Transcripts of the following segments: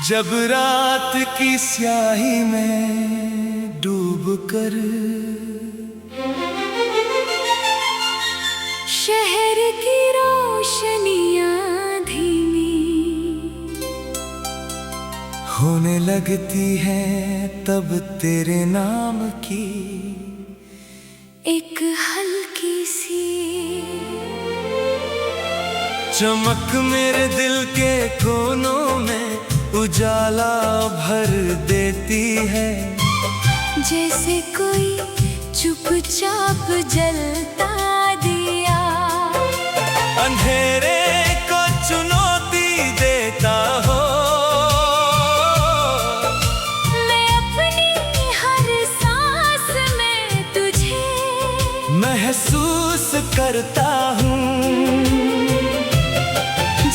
जब रात की स्याही में डूब कर शहर की रोशनियां धीमी होने लगती है, तब तेरे नाम की एक हल्की सी चमक मेरे दिल के कोनों में उजाला भर देती है। जैसे कोई चुपचाप जलता दिया अंधेरे को चुनौती देता हो। मैं अपनी हर सांस में तुझे महसूस करता हूँ।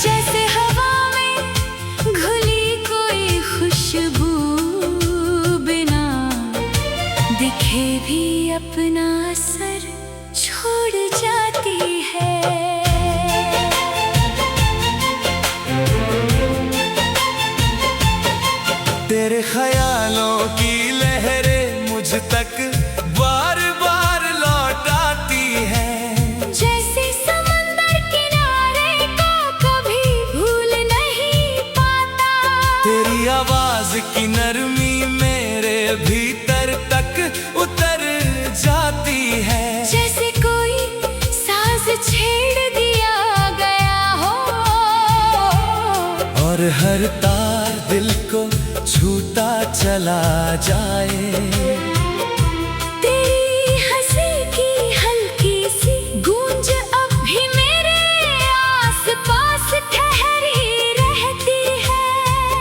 जैसे हवा में घुली कोई खुशबू बिना दिखे भी अपना असर छोड़ जाती है। तेरे ख्यालों की लहरें मुझ तक बार बार लौट आती हैं। जैसे समंदर किनारे को कभी भूल नहीं पाता। तेरी आवाज की नरमी मेरे भीतर तक उतर जाती है। जैसे कोई साज छेड़ दिया गया हो और हर तार दिल को छूता चला जाए। तेरी हंसी की हल्की सी गूंज अब भी मेरे आस-पास ठहरी रहती है।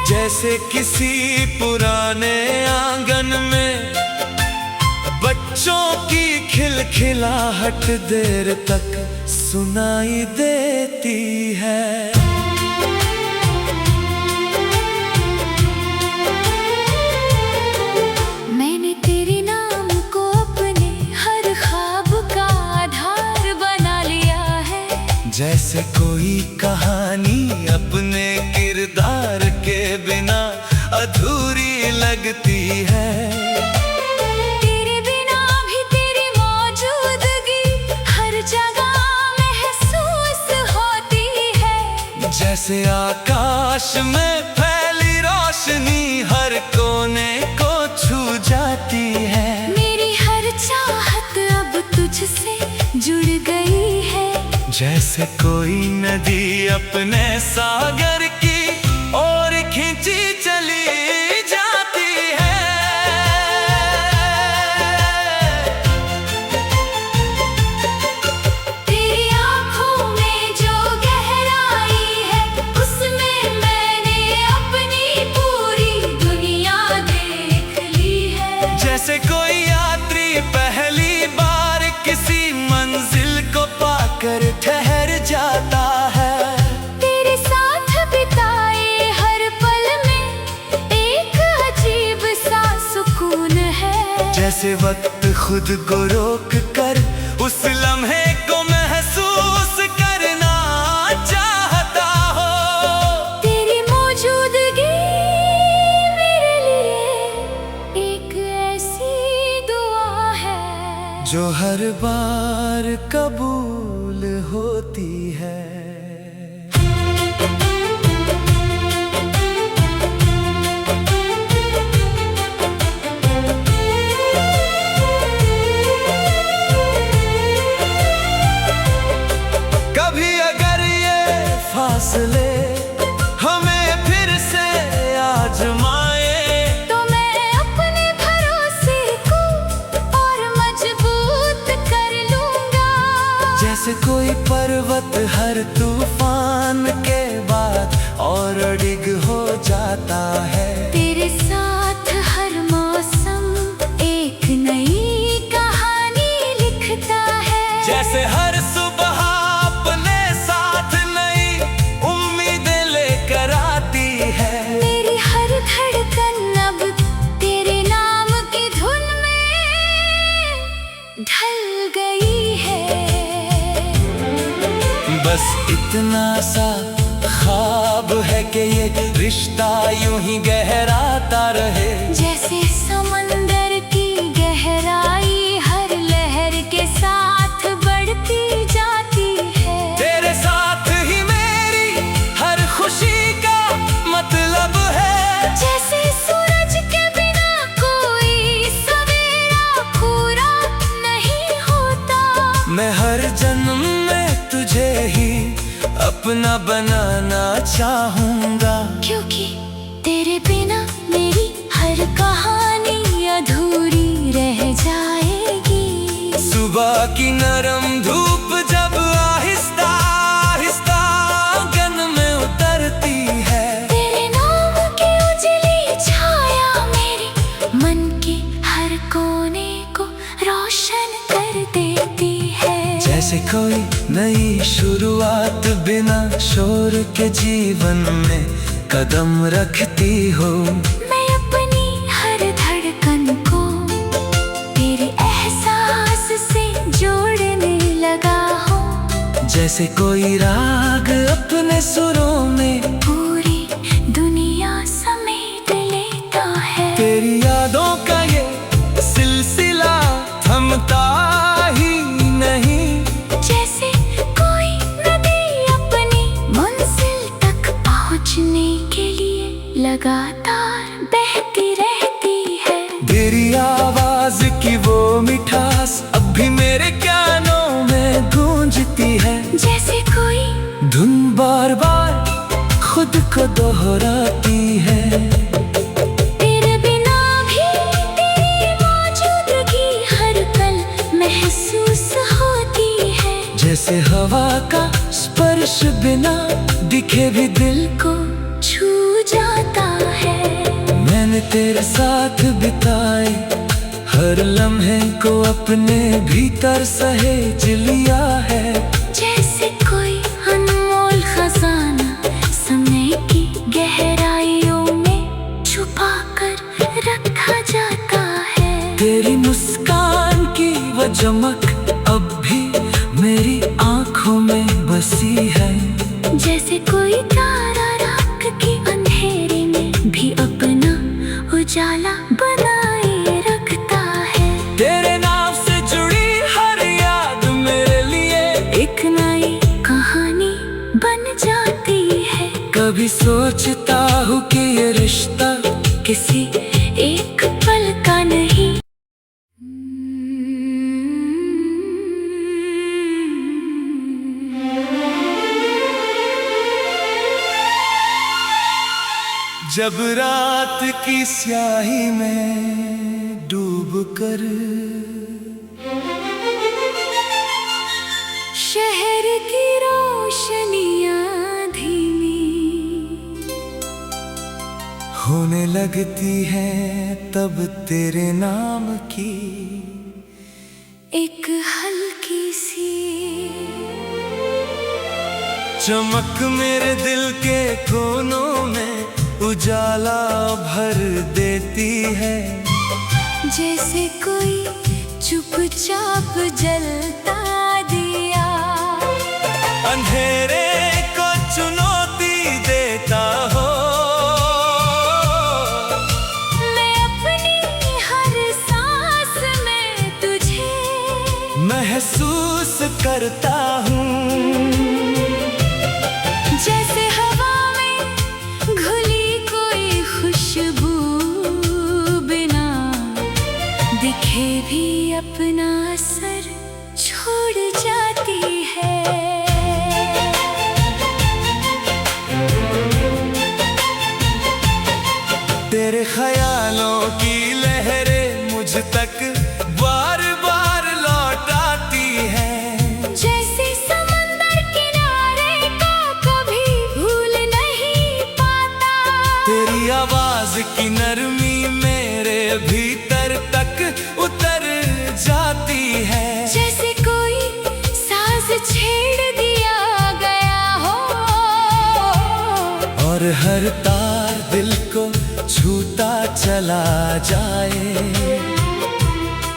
जैसे किसी पुराने आंगन में बच्चों की खिलखिलाहट देर तक सुनाई देती है। मैंने तेरे नाम को अपने हर ख्वाब का आधार बना लिया है। जैसे कोई कहानी अपने किरदार के बिना अधूरी लगती है। तेरे बिना भी तेरी मौजूदगी हर जगह महसूस होती है। जैसे आकाश में फैली रोशनी हर कोने को छू जाती है। मेरी हर चाहत अब तुझसे जुड़ गई है। जैसे कोई नदी अपने सागर की ओर खींची चली जाती है। तेरी आँखों में जो गहराई है उसमें मैंने अपनी पूरी दुनिया देख ली है। जैसे कोई यात्री पहली बार किसी मंजिल को पाकर ठहर जाता है। तेरे साथ बिताए हर पल में एक अजीब सा सुकून है। जैसे वक्त खुद को रोक कर उस लम्हे को महसूस करना चाहता हो। तेरी मौजूदगी मेरे लिए एक ऐसी दुआ है जो हर बार कबूल होती है। कभी अगर ये फासले हमें फिर से आजमाए तो मैं अपने भरोसे को और मजबूत कर लूंगा। जैसे कोई पर्वत हर तूफान के बाद और अडिग हो जाता है। तेरे साथ हर मौसम एक नई कहानी लिखता है। जैसे हर सुबह अपने साथ नई उम्मीदें लेकर आती है। मेरी हर धड़कन अब तेरे नाम की धुन में ढल गई है। बस इतना सा ख्वाब ख्वाब है कि ये रिश्ता यूं ही गहराता रहे। जैसे समंदर की गहराई हर लहर के साथ बढ़ती जाती है। तेरे साथ ही मेरी हर खुशी का मतलब है। जैसे सूरज के बिना कोई सवेरा पूरा नहीं होता। मैं हर जन्म में तुझे ही अपना बनाना चाहूंगा, क्योंकि तेरे बिना मेरी हर कहानी अधूरी रह जाएगी। सुबह की नरम धूप जब आहिस्ता आहिस्ता आंगन में उतरती है। तेरे नाम की उजली छाया मेरे मन के हर कोने को रोशन कर देती है। जैसे कोई नई शुरुआत बिना शोर के जीवन में कदम रखती हो। मैं अपनी हर धड़कन को तेरे एहसास से जोड़ने लगा हूँ। जैसे कोई राग अपने सुरों में पूरी दुनिया समेट लेता है। तेरी यादों का ये सिलसिला थमता ही नहीं। जैसे कोई नदी अपनी मंजिल तक पहुंचने के लिए लगातार बहती रहती है। तेरी आवाज की वो मिठास अब भी मेरे कानों में गूंजती है। जैसे कोई धुन बार बार खुद को दोहराती है। तेरे बिना भी तेरी मौजूदगी हर पल महसूस होती है। जैसे हवा का स्पर्श बिना दिखे भी दिल को छू जाता है। मैंने तेरे साथ बिताए हर लम्हे को अपने भीतर सहेज लिया है। जैसे कोई अनमोल खजाना समय की गहराइयों में छुपा कर रखा जाता है। तेरी मुस्कान की वो चमक अब भी मेरी आंखों में बसी है। जैसे कोई तारा रात के अंधेरे में भी अपना उजाला बनाए रखता है। तेरे नाम से जुड़ी हर याद मेरे लिए एक नई कहानी बन जाती है। कभी सोचता हूँ कि ये रिश्ता किसी एक पल का नहीं। जब रात की स्याही में डूबकर शहर की रोशनियां धीमी होने लगती है तब तेरे नाम की एक हल्की सी चमक मेरे दिल के कोनों में उजाला भर देती है। जैसे कोई चुपचाप जलता दिया अंधेरे को चुनौती देता हो। मैं अपनी हर सांस में तुझे महसूस करता हूँ। जैसे हवा में घुली कोई खुशबू बिना दिखे भी अपना असर छोड़ जाती है। तेरे ख्यालों की लहरें मुझ तक बार बार लौट आती हैं। जैसे समंदर किनारे को कभी भूल नहीं पाता। तेरी आवाज की नरमी मेरे भीतर तक उतर जाती है। जैसे कोई साज छेड़ दिया गया हो और हर तार दिल को छूता चला जाए।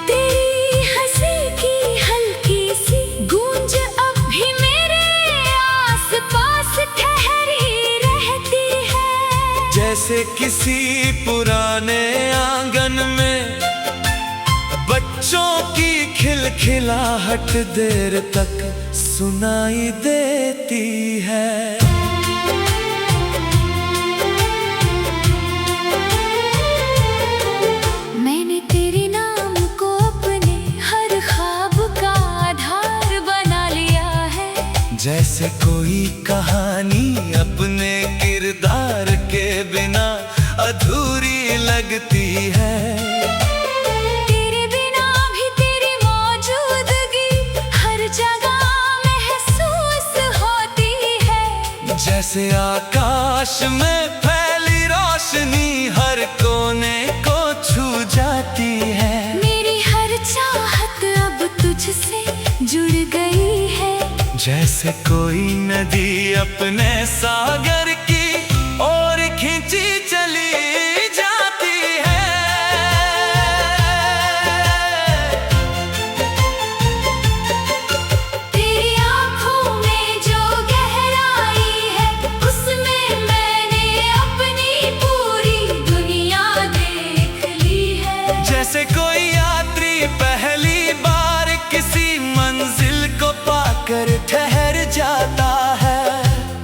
तेरी हंसी की हल्की सी गूंज अब भी मेरे आस पास ठहरी रहती जैसे किसी पुराने आंगन में बच्चों की खिलखिलाहट देर तक सुनाई देती है। मैंने तेरे नाम को अपने हर ख्वाब का आधार बना लिया है। जैसे कोई कहानी अपने किरदार के बिना अधूरी लगती है। तेरे बिना भी तेरी मौजूदगी हर जगह महसूस होती है। जैसे आकाश में फैली रोशनी हर कोने को छू जाती है। मेरी हर चाहत अब तुझसे जुड़ गई है। जैसे कोई नदी अपने सागर की ओर खींची चली जाती है। तेरी आँखों में जो गहराई है उसमें मैंने अपनी पूरी दुनिया देख ली है। जैसे कोई यात्री पहली बार किसी मंजिल को पाकर ठहर जाता है।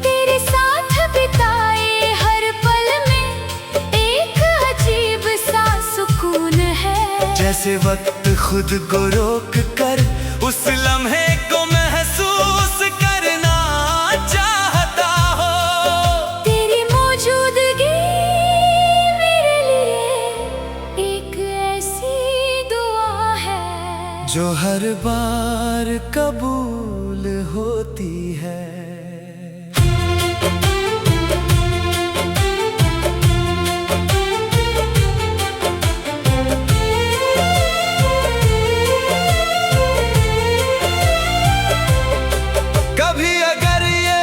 तेरे साथ बिताए हर पल में एक अजीब सा सुकून है। जैसे वक्त खुद को रोक कर उस लम्हे को महसूस करना चाहता हो। तेरी मौजूदगी मेरे लिए एक ऐसी दुआ है जो हर बार कबूल होती है। कभी अगर ये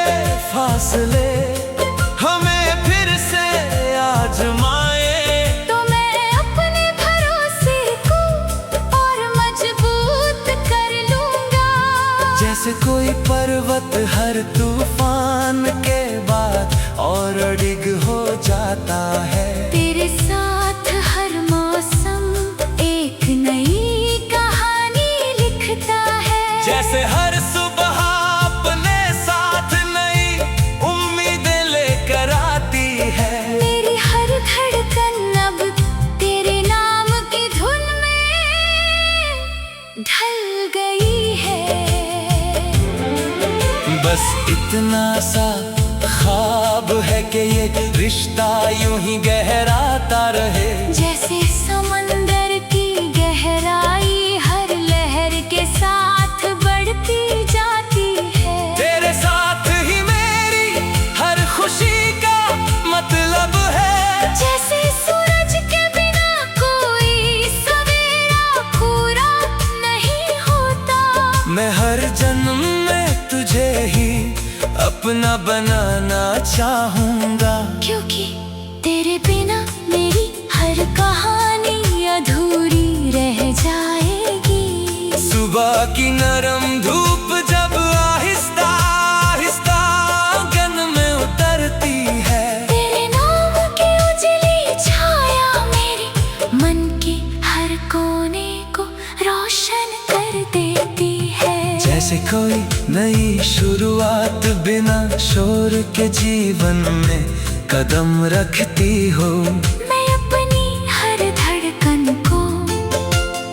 फासले हमें फिर से आजमाए तो मैं अपने भरोसे को और मजबूत कर लूंगा। जैसे कोई पर्वत हर तूफान के बाद और अडिग हो जाता है। तेरे साथ हर मौसम एक नई कहानी लिखता है। जैसे हर सुबह अपने साथ नई उम्मीदें लेकर आती है। मेरी हर धड़कन अब तेरे नाम की धुन में ढल गई है। बस इतना सा ख्वाब है कि ये रिश्ता यूं ही गहराता रहे। जैसे समंदर की गहराई हर लहर के साथ बढ़ती जाती है। तेरे साथ ही मेरी हर खुशी का मतलब है। जैसे सूरज के बिना कोई सवेरा पूरा नहीं होता। मैं हर जन्म में तुझे ही अपना बनाना चाहूंगा। क्योंकि तेरे बिना मेरी हर कहानी अधूरी रह जाएगी। सुबह की नरम धूप जब आहिस्ता आहिस्ता आंगन में उतरती है। तेरे नाम की उजली छाया मेरे मन के हर कोने को रोशन कर देती है। जैसे कोई नई शुरुआत बिना शोर के जीवन में कदम रखती हो। मैं अपनी हर धड़कन को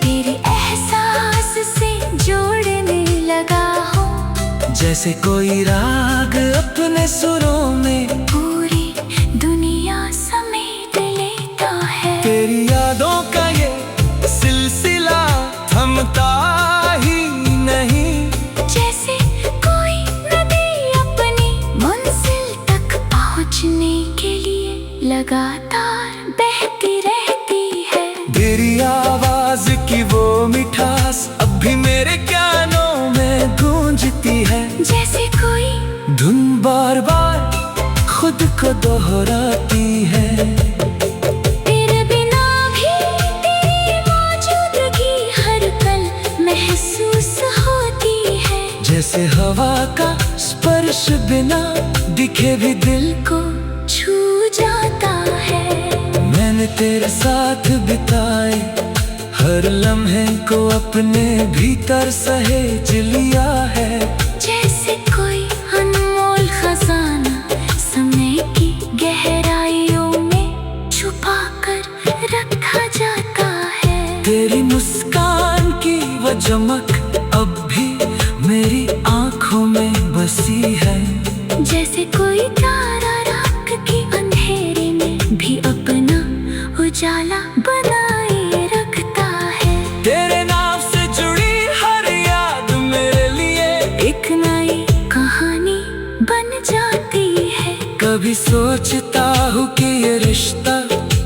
तेरे एहसास से जोड़ने लगा हूँ। जैसे कोई राग अपने सुरों में पूरी दुनिया समेट लेता है। तेरी यादों का ये सिलसिला थमता ही नहीं। जैसे कोई नदी अपनी मंजिल तक पहुंचने के लिए लगातार बहती रहती है। तेरी आवाज की वो मिठास अब भी मेरे कानों में गूंजती है। जैसे कोई धुन बार बार खुद को दोहराती है। तेरे बिना भी तेरी मौजूदगी हर पल महसूस होती है। जैसे हवा का स्पर्श बिना दिखे भी दिल को छू जाता है। मैंने तेरे साथ बिताए, हर लम्हे को अपने भीतर सहेज लिया है। जैसे कोई अनमोल खजाना समय की गहराइयों में छुपा कर रखा जाता है। तेरी मुस्कान की वो चमक अब भी मेरी आंखों में बसी है। जैसे कोई तारा रात के अंधेरे में भी अपना उजाला बनाए रखता है। तेरे नाम से जुड़ी हर याद मेरे लिए एक नई कहानी बन जाती है। कभी सोचता हूँ कि ये रिश्ता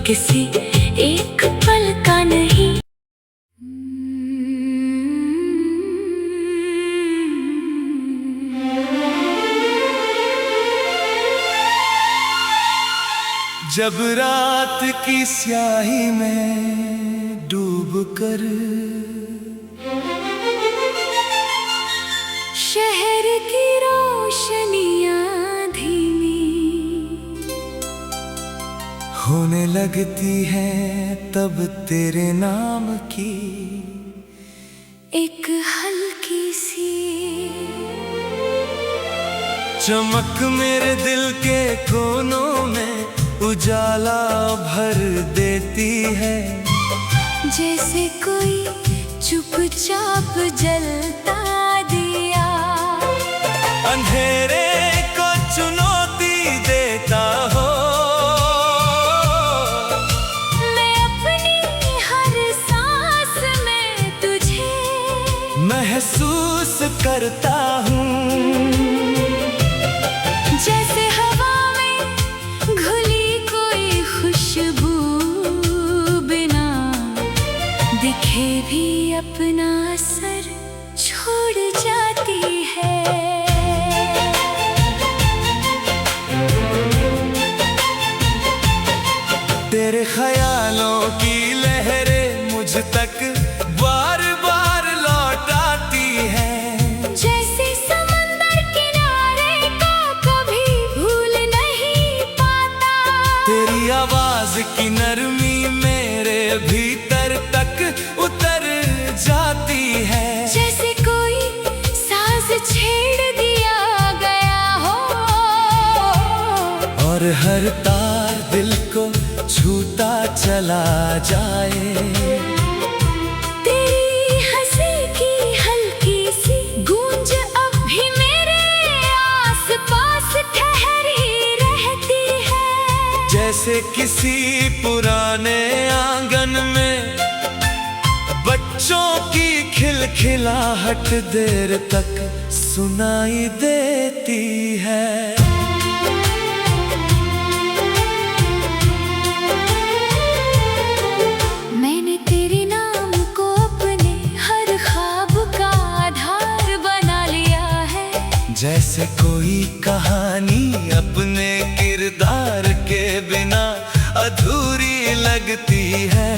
किसी एक पल का नहीं। जब रात की स्याही में डूबकर शहर की रोशनियां धीमी होने लगती हैं, तब तेरे नाम की एक हल्की सी चमक मेरे दिल के कोनों में उजाला भर देती है। जैसे कोई चुपचाप जलता दिया अंधेरे को चुनौती देता हो। मैं अपनी हर सांस में तुझे महसूस करता हूँ। जैसे हवा में घुली कोई खुशबू बिना दिखे भी अपना असर छोड़ जाती है। तेरे ख्यालों की लहरें मुझ तक बार बार लौट आती हैं। जैसे समंदर किनारे को कभी भूल नहीं पाता। तेरी आवाज की नरमी मेरे भीतर तक उतर जाती है। जैसे कोई साज छेड़ दिया गया हो और हर तार दिल को छूता चला जाए। तेरी हंसी की हल्की सी गूंज अब भी मेरे आस-पास ठहरी रहती है। जैसे किसी पुराने आंगन में बच्चों की खिलखिलाहट देर तक सुनाई देती है। मैंने तेरे नाम को अपने हर ख्वाब का आधार बना लिया है। जैसे कोई कहानी अपने किरदार के बिना अधूरी लगती है।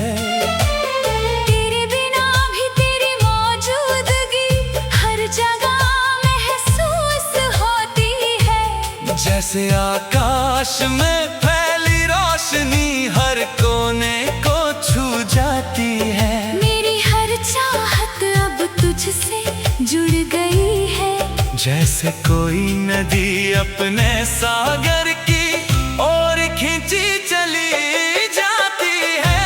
तेरे बिना भी तेरी मौजूदगी हर जगह महसूस होती है। जैसे आकाश में फैली रोशनी हर कोने को छू जाती है। मेरी हर चाहत अब तुझसे जुड़ गई है। जैसे कोई नदी अपने सागर की ओर खींची चली जाती है।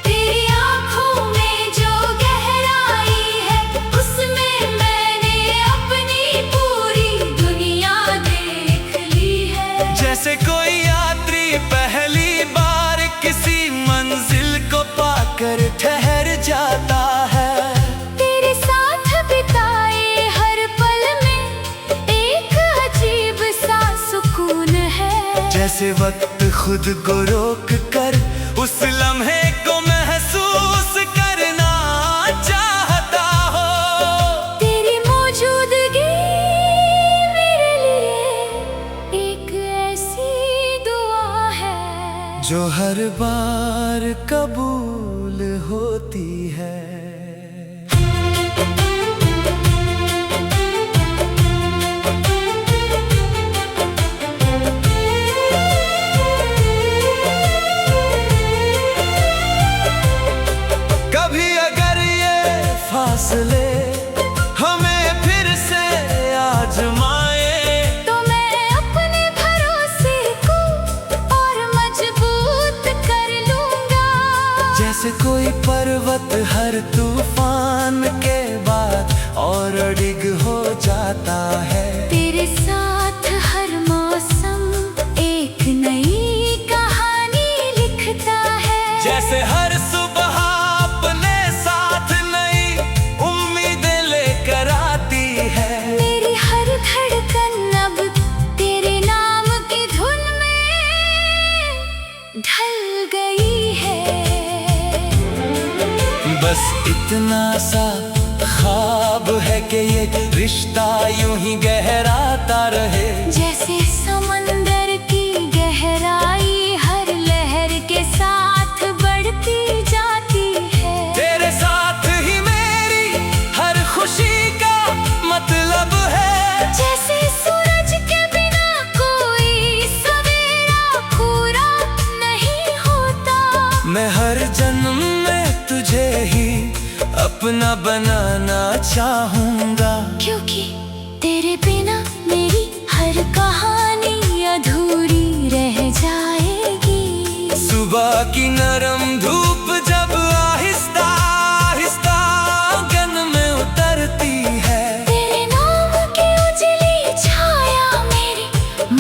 तेरी आँखों में जो गहराई है उसमें मैंने अपनी पूरी दुनिया देख ली है। जैसे कोई यात्री पहली बार किसी मंजिल को पाकर ठहर जाता है। तेरे साथ बिताए हर पल में एक अजीब सा सुकून है। जैसे वक्त खुद को रोक कर उस लम्हे को महसूस करना चाहता हो। तेरी मौजूदगी मेरे लिए एक ऐसी दुआ है जो हर बार कबूल होती है। जैसे कोई पर्वत हर तूफान के बाद और अडिग हो जाता है। तेरे साथ हर मौसम एक नई कहानी लिखता है। जैसे हर सुबह अपने साथ नई उम्मीदें लेकर आती है। मेरी हर धड़कन अब तेरे नाम की धुन में ढल गई है। बस इतना सा ख्वाब है कि ये रिश्ता यूं ही गहराता रहे। जैसे समंदर की गहराई हर लहर के साथ बढ़ती जाती है। तेरे साथ ही मेरी हर खुशी का मतलब है। जैसे सूरज के बिना कोई सवेरा पूरा नहीं होता। मैं हर जन्म में तुझे ही अपना बनाना चाहूंगा। क्योंकि तेरे बिना मेरी हर कहानी अधूरी रह जाएगी। सुबह की नरम धूप जब आहिस्ता आहिस्ता आंगन में उतरती है। तेरे नाम की उजली छाया मेरे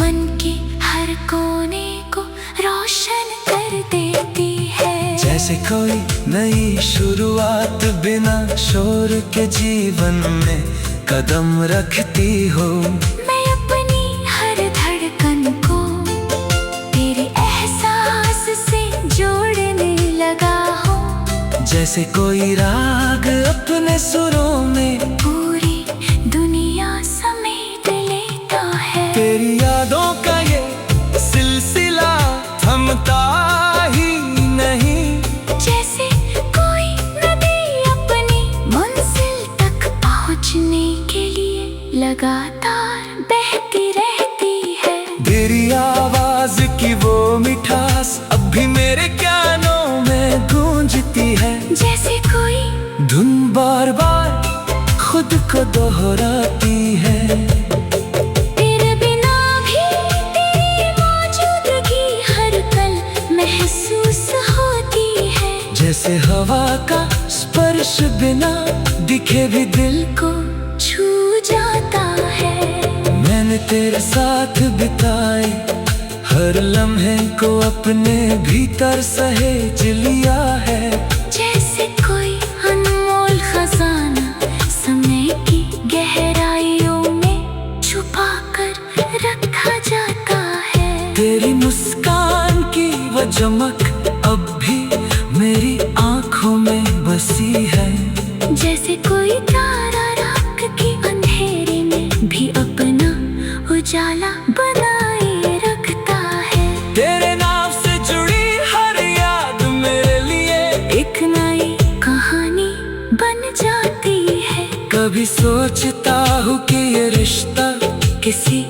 मन के हर कोने को रोशन कर देती है। जैसे कोई नई शुरुआत बिना शोर के जीवन में कदम रखती हो। मैं अपनी हर धड़कन को तेरे एहसास से जोड़ने लगा हूँ। जैसे कोई राग अपने सुरों में पूरी दुनिया समेट लेता है। तेरी यादों का ये सिलसिला थमता ही नहीं। जैसे कोई नदी अपनी मंजिल तक पहुंचने के लिए लगातार बहती रहती है। तेरी आवाज की वो मिठास अब भी मेरे कानों में गूंजती है। जैसे कोई धुन बार बार खुद को दोहराती है। तेरे बिना भी तेरी मौजूदगी हर पल महसूस होती है। जैसे हवा का स्पर्श बिना दिखे भी दिल को छू जाता है। मैंने तेरे साथ बिताए हर लम्हे को अपने भीतर सहेज लिया है। जैसे कोई अनमोल खजाना समय की गहराइयों में छुपा कर रखा जाता है। तेरी मुस्कान की वो चमक अब भी मेरी आंखों में बसी है। जैसे कोई तारा रात के अंधेरे में भी अपना उजाला बनाए रखता है। तेरे नाम से जुड़ी हर याद मेरे लिए एक नई कहानी बन जाती है। कभी सोचता हूँ कि ये रिश्ता किसी